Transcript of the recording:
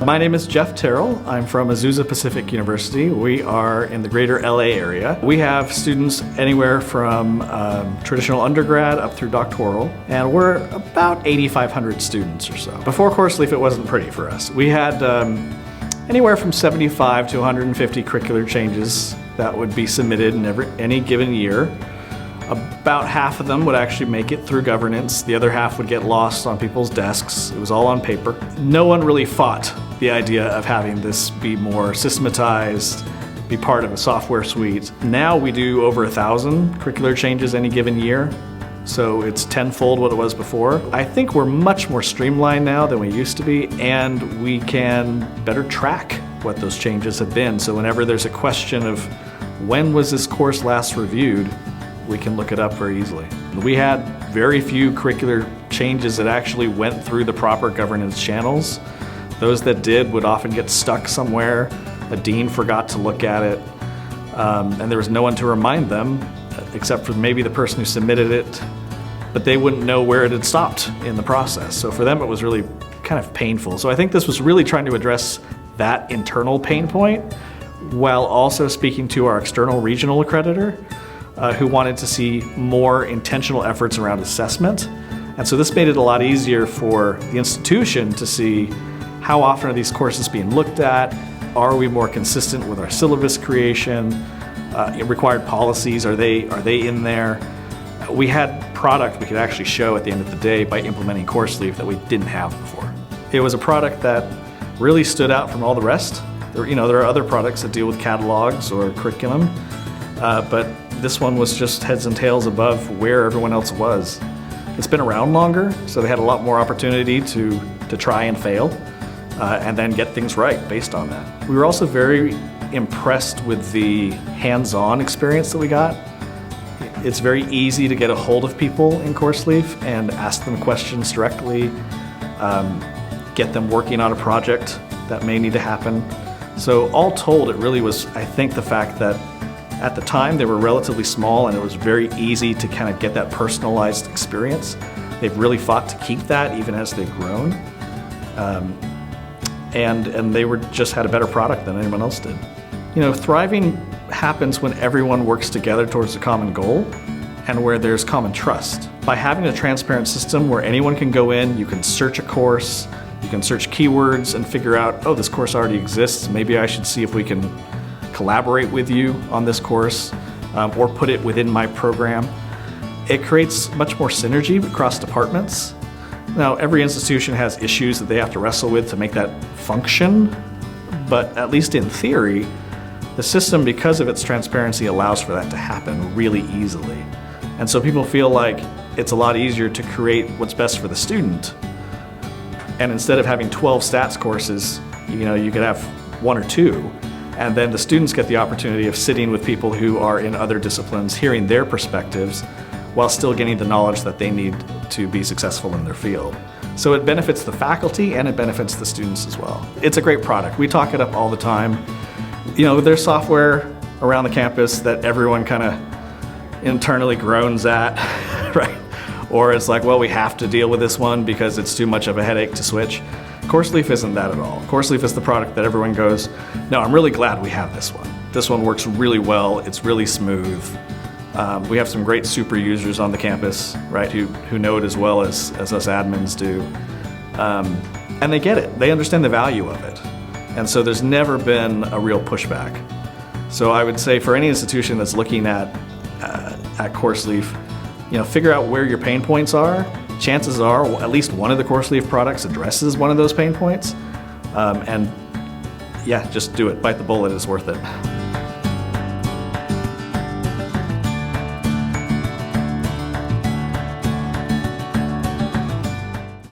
My name is Jeff Terrell. I'm from Azusa Pacific University. We are in the greater LA area. We have students anywhere from traditional undergrad up through doctoral, and we're about 8,500 students or so. Before CourseLeaf, it wasn't pretty for us. We had anywhere from 75 to 150 curricular changes that would be submitted in any given year. About half of them would actually make it through governance. The other half would get lost on people's desks. It was all on paper. No one really fought the idea of having this be more systematized, be part of a software suite. Now we do over 1,000 curricular changes any given year, so it's tenfold what it was before. I think we're much more streamlined now than we used to be, and we can better track what those changes have been. So whenever there's a question of when was this course last reviewed, we can look it up very easily. We had very few curricular changes that actually went through the proper governance channels. Those that did would often get stuck somewhere. A dean forgot to look at it, and there was no one to remind them, except for maybe the person who submitted it, but they wouldn't know where it had stopped in the process. So for them, it was really kind of painful. So I think this was really trying to address that internal pain point, while also speaking to our external regional accreditor, who wanted to see more intentional efforts around assessment. And so this made it a lot easier for the institution to see how often are these courses being looked at, are we more consistent with our syllabus creation, required policies, are they in there? We had product we could actually show at the end of the day by implementing CourseLeaf that we didn't have before. It was a product that really stood out from all the rest. There are other products that deal with catalogs or curriculum, but this one was just heads and tails above where everyone else was. It's been around longer, so they had a lot more opportunity to try and fail and then get things right based on that. We were also very impressed with the hands-on experience that we got. It's very easy to get a hold of people in CourseLeaf and ask them questions directly, get them working on a project that may need to happen. So all told, it really was, I think, the fact that at the time they were relatively small and it was very easy to kind of get that personalized experience. They've really fought to keep that even as they've grown. And they just had a better product than anyone else did. Thriving happens when everyone works together towards a common goal and where there's common trust. By having a transparent system where anyone can go in, you can search a course, you can search keywords and figure out, oh, this course already exists, maybe I should see if we can collaborate with you on this course or put it within my program. It creates much more synergy across departments. Now, every institution has issues that they have to wrestle with to make that function, but at least in theory, the system, because of its transparency, allows for that to happen really easily. And so people feel like it's a lot easier to create what's best for the student. And instead of having 12 stats courses, you could have 1 or 2. And then the students get the opportunity of sitting with people who are in other disciplines, hearing their perspectives, while still getting the knowledge that they need to be successful in their field. So it benefits the faculty and it benefits the students as well. It's a great product. We talk it up all the time. There's software around the campus that everyone kind of internally groans at, right? Or it's like, well, we have to deal with this one because it's too much of a headache to switch. CourseLeaf isn't that at all. CourseLeaf is the product that everyone goes, no, I'm really glad we have this one. This one works really well, it's really smooth. We have some great super users on the campus, right, who know it as well as us admins do. And they get it, they understand the value of it. And so there's never been a real pushback. So I would say for any institution that's looking at CourseLeaf, figure out where your pain points are. Chances are at least one of the CourseLeaf products addresses one of those pain points. And yeah, just do it. Bite the bullet, it's worth it.